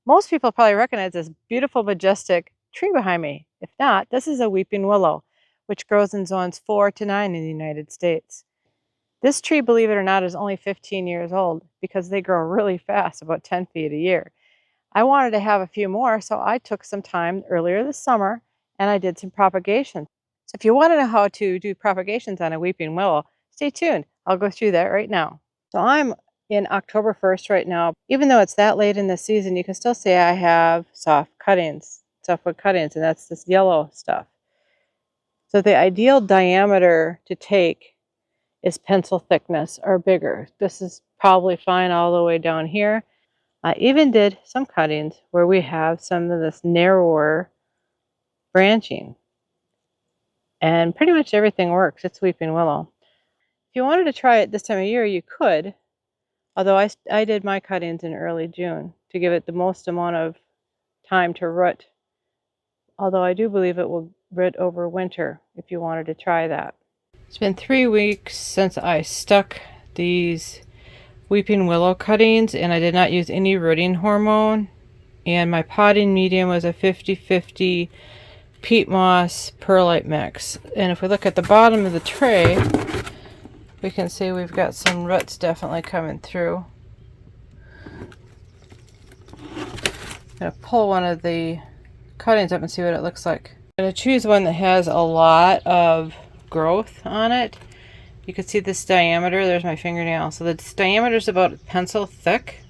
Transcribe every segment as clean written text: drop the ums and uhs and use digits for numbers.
Most people probably recognize this beautiful, majestic tree behind me. If not, this is a weeping willow, which grows in zones 4 to 9 in the United States. This tree, believe it or not, is only 15 years old because they grow really fast, about 10 feet a year. I wanted to have a few more, so I took some time earlier this summer and I did some propagation. So if you want to know how to do propagations on a weeping willow, stay tuned. I'll go through that right now. So I'm in October 1st right now. Even though it's that late in the season, you can still see I have softwood cuttings, and that's this yellow stuff. So the ideal diameter to take is pencil thickness or bigger. This is probably fine all the way down here. I even did some cuttings where we have some of this narrower branching. And pretty much everything works. It's weeping willow. If you wanted to try it this time of year, you could. Although I did my cuttings in early June to give it the most amount of time to root. Although I do believe it will root over winter if you wanted to try that. It's been 3 weeks since I stuck these weeping willow cuttings, and I did not use any rooting hormone. And my potting medium was a 50-50 peat moss perlite mix. And if we look at the bottom of the tray, we can see we've got some roots definitely coming through. I'm going to pull one of the cuttings up and see what it looks like. I'm going to choose one that has a lot of growth on it. You can see this diameter. There's my fingernail. So the diameter is about pencil thick.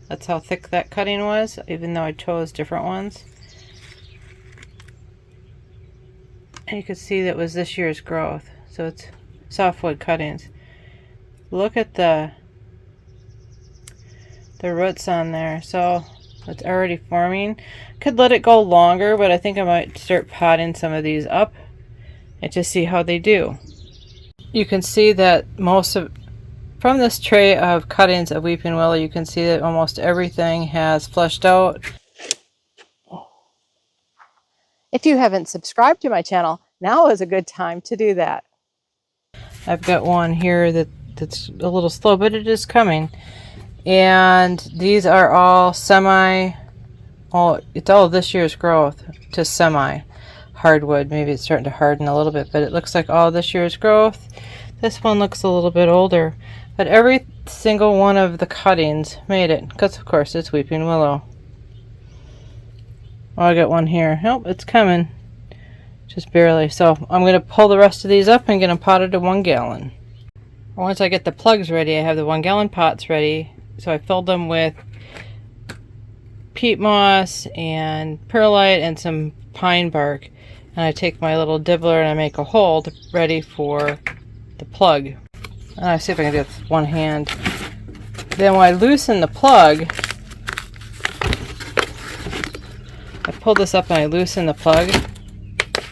That's how thick that cutting was, even though I chose different ones. And you can see that was this year's growth. So it's softwood cuttings. Look at the roots on there. So it's already forming. Could let it go longer, but I think I might start potting some of these up and just see how they do. You can see that from this tray of cuttings of weeping willow, you can see that almost everything has fleshed out. If you haven't subscribed to my channel, now is a good time to do that. I've got one here that's a little slow, but it is coming. And these are all it's all this year's growth to semi hardwood. Maybe it's starting to harden a little bit, but it looks like all this year's growth. This one looks a little bit older, but every single one of the cuttings made it, because of course it's weeping willow. Oh, I got one here. Nope, it's coming. Just barely. So I'm going to pull the rest of these up and get them potted to 1 gallon. Once I get the plugs ready, I have the 1 gallon pots ready. So I filled them with peat moss and perlite and some pine bark. And I take my little dibbler and I make a hole ready for the plug. And I see if I can do it with one hand. Then when I loosen the plug, I pull this up and I loosen the plug.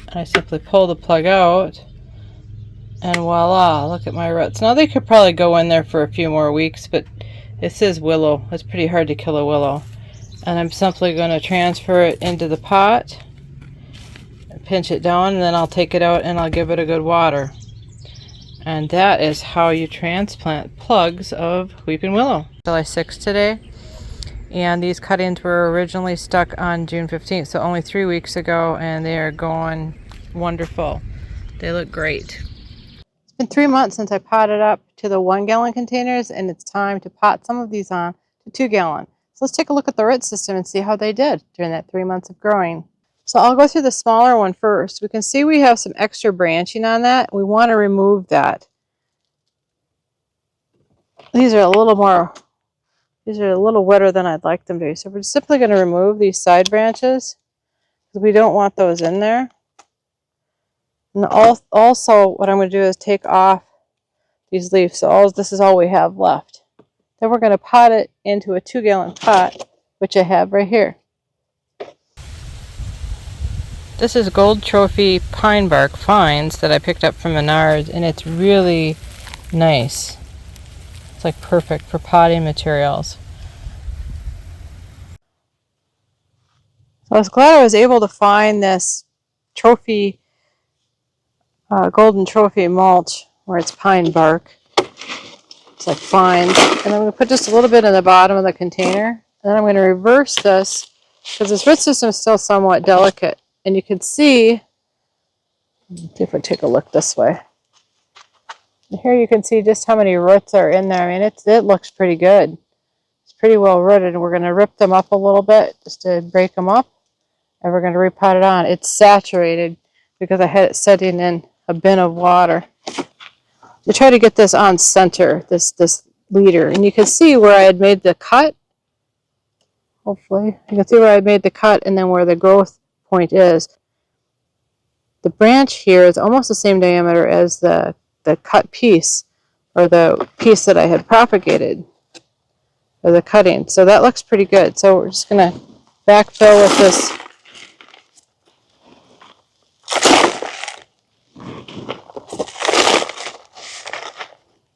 And I simply pull the plug out. And voila, look at my roots. Now they could probably go in there for a few more weeks, but this is willow. It's pretty hard to kill a willow. And I'm simply going to transfer it into the pot, pinch it down, and then I'll take it out and I'll give it a good water. And that is how you transplant plugs of weeping willow. July 6th today, and these cuttings were originally stuck on June 15th, so only 3 weeks ago, and they are going wonderful. They look great. It's been 3 months since I potted up to the 1 gallon containers, and it's time to pot some of these on to 2 gallon. So let's take a look at the root system and see how they did during that 3 months of growing. So I'll go through the smaller one first. We can see we have some extra branching on that. We want to remove that. These are a little wetter than I'd like them to be. So we're simply going to remove these side branches because we don't want those in there. And also what I'm going to do is take off these leaves. So this is all we have left. Then we're going to pot it into a 2 gallon pot, which I have right here. This is Gold Trophy pine bark fines that I picked up from Menards, and it's really nice. It's like perfect for potting materials. So I was glad I was able to find this trophy, golden trophy mulch where it's pine bark. It's like fines. And I'm going to put just a little bit in the bottom of the container. And then I'm going to reverse this because this root system is still somewhat delicate. And you can see, if I take a look this way, and here you can see just how many roots are in there. I mean, it looks pretty good. It's pretty well rooted. And we're going to rip them up a little bit just to break them up. And we're going to repot it on. It's saturated because I had it sitting in a bin of water. To try to get this on center, this leader. And you can see where I had made the cut. Hopefully, you can see where I made the cut and then where the growth point is. The branch here is almost the same diameter as the cut piece, or the piece that I had propagated, or the cutting. So that looks pretty good. So we're just going to backfill with this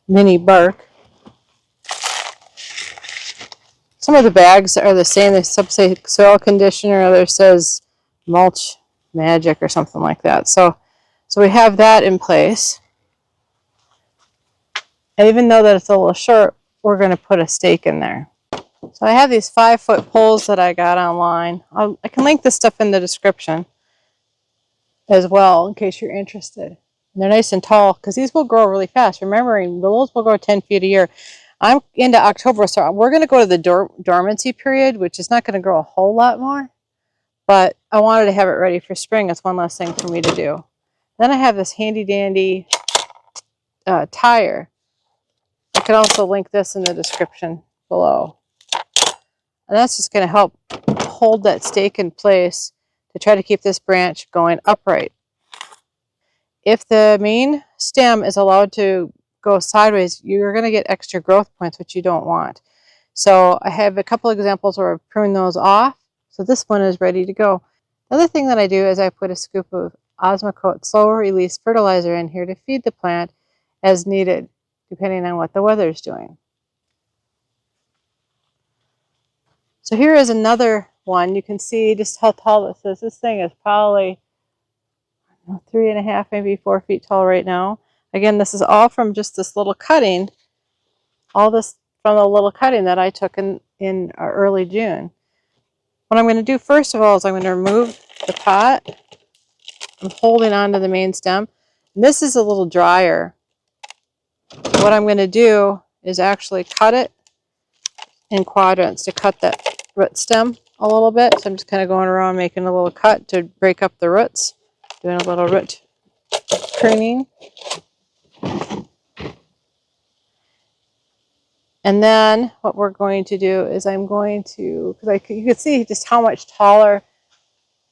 mini bark. Some of the bags are the same. Some say soil conditioner, others says mulch magic or something like that. So we have that in place. And even though that it's a little short, we're going to put a stake in there. So I have these 5-foot poles that I got online. I can link this stuff in the description as well in case you're interested. And they're nice and tall because these will grow really fast. Remembering, willows will grow 10 feet a year. I'm into October, so we're going to go to the dormancy period, which is not going to grow a whole lot more. But I wanted to have it ready for spring. That's one last thing for me to do. Then I have this handy-dandy tire. I can also link this in the description below. And that's just going to help hold that stake in place to try to keep this branch going upright. If the main stem is allowed to go sideways, you're going to get extra growth points, which you don't want. So I have a couple examples where I've pruned those off. So this one is ready to go. The other thing that I do is I put a scoop of Osmocote slow release fertilizer in here to feed the plant as needed, depending on what the weather is doing. So here is another one. You can see just how tall this is. This thing is probably 3.5, maybe 4 feet tall right now. Again, this is all from just this little cutting. All this from the little cutting that I took in early June. What I'm going to do first of all is I'm going to remove the pot. I'm holding on to the main stem. And this is a little drier. What I'm going to do is actually cut it in quadrants to cut that root stem a little bit. So I'm just kind of going around making a little cut to break up the roots, doing a little root pruning. And then what we're going to do is I'm going to, because you can see just how much taller,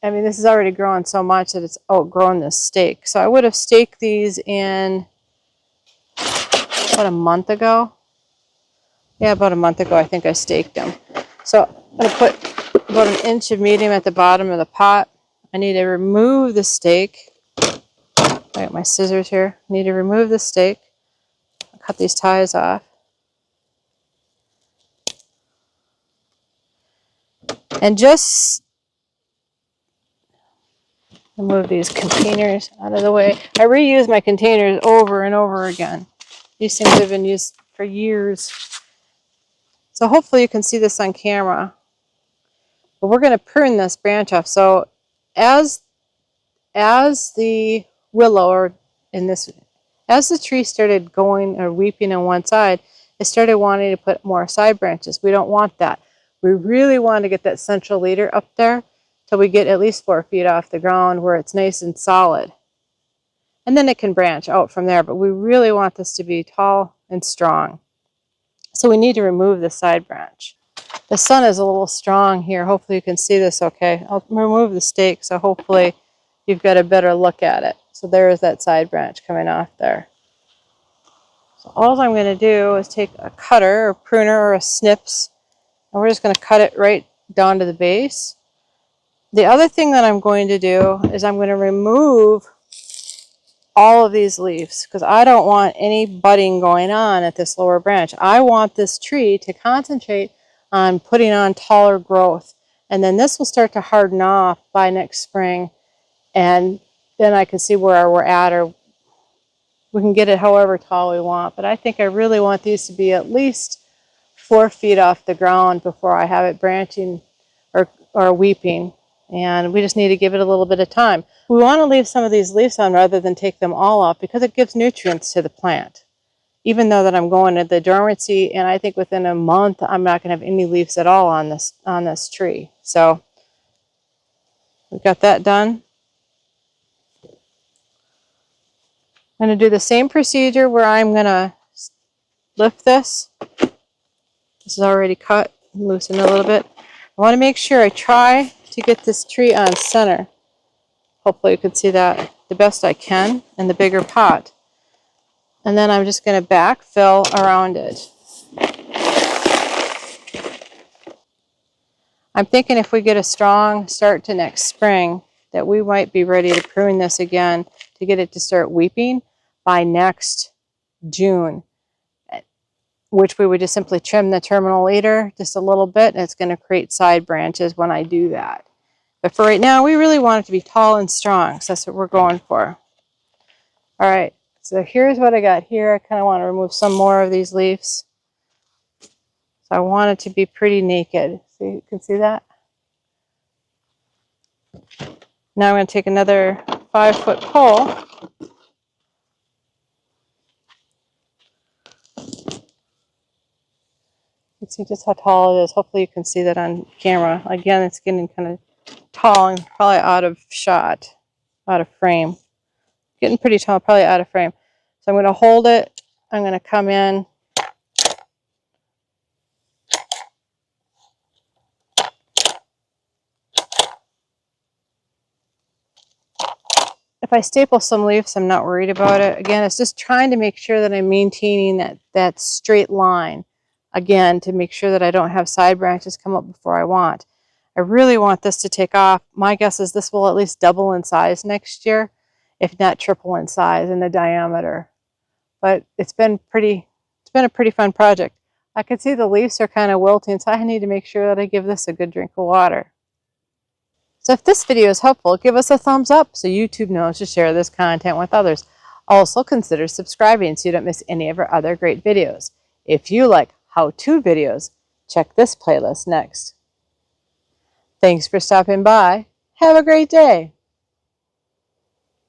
I mean, this is already growing so much that it's outgrown this stake. So I would have staked these in, about a month ago. Yeah, about a month ago I think I staked them. So I'm going to put about 1 inch of medium at the bottom of the pot. I need to remove the stake. I got my scissors here. I need to remove the stake. I'll cut these ties off. And just move these containers out of the way. I reuse my containers over and over again. These things have been used for years. So hopefully you can see this on camera. But we're going to prune this branch off. So as the willow, or as the tree started going or weeping on one side, it started wanting to put more side branches. We don't want that. We really want to get that central leader up there till we get at least 4 feet off the ground where it's nice and solid. And then it can branch out from there, but we really want this to be tall and strong. So we need to remove the side branch. The sun is a little strong here. Hopefully you can see this okay. I'll remove the stake so hopefully you've got a better look at it. So there is that side branch coming off there. So all I'm going to do is take a cutter or pruner or a snips, and we're just going to cut it right down to the base. The other thing that I'm going to do is I'm going to remove all of these leaves because I don't want any budding going on at this lower branch. I want this tree to concentrate on putting on taller growth, and then this will start to harden off by next spring, and then I can see where we're at, or we can get it however tall we want. But I think I really want these to be at least 4 feet off the ground before I have it branching or weeping. And we just need to give it a little bit of time. We want to leave some of these leaves on rather than take them all off because it gives nutrients to the plant. Even though that I'm going to the dormancy, and I think within a month I'm not going to have any leaves at all on this tree. So we've got that done. I'm going to do the same procedure where I'm going to lift this. This is already cut, loosen a little bit. I want to make sure I try to get this tree on center. Hopefully you can see that the best I can in the bigger pot. And then I'm just going to backfill around it. I'm thinking if we get a strong start to next spring, that we might be ready to prune this again to get it to start weeping by next June, which we would just simply trim the terminal leader just a little bit, and it's going to create side branches when I do that. But for right now, we really want it to be tall and strong, so that's what we're going for. All right, so here's what I got here. I kind of want to remove some more of these leaves. So I want it to be pretty naked. So you can see that? Now I'm going to take another 5-foot pole. You can see just how tall it is. Hopefully you can see that on camera. Again, it's getting kind of tall and probably out of shot, out of frame. Getting pretty tall, probably out of frame. So I'm going to hold it. I'm going to come in. If I staple some leaves, I'm not worried about it. Again, it's just trying to make sure that I'm maintaining that straight line. Again, to make sure that I don't have side branches come up before I want. I really want this to take off. My guess is this will at least double in size next year, if not triple in size in the diameter. But it's been a pretty fun project. I can see the leaves are kind of wilting, so I need to make sure that I give this a good drink of water. So if this video is helpful, give us a thumbs up so YouTube knows to share this content with others. Also consider subscribing so you don't miss any of our other great videos. If you like how-to videos, check this playlist next. Thanks for stopping by. Have a great day.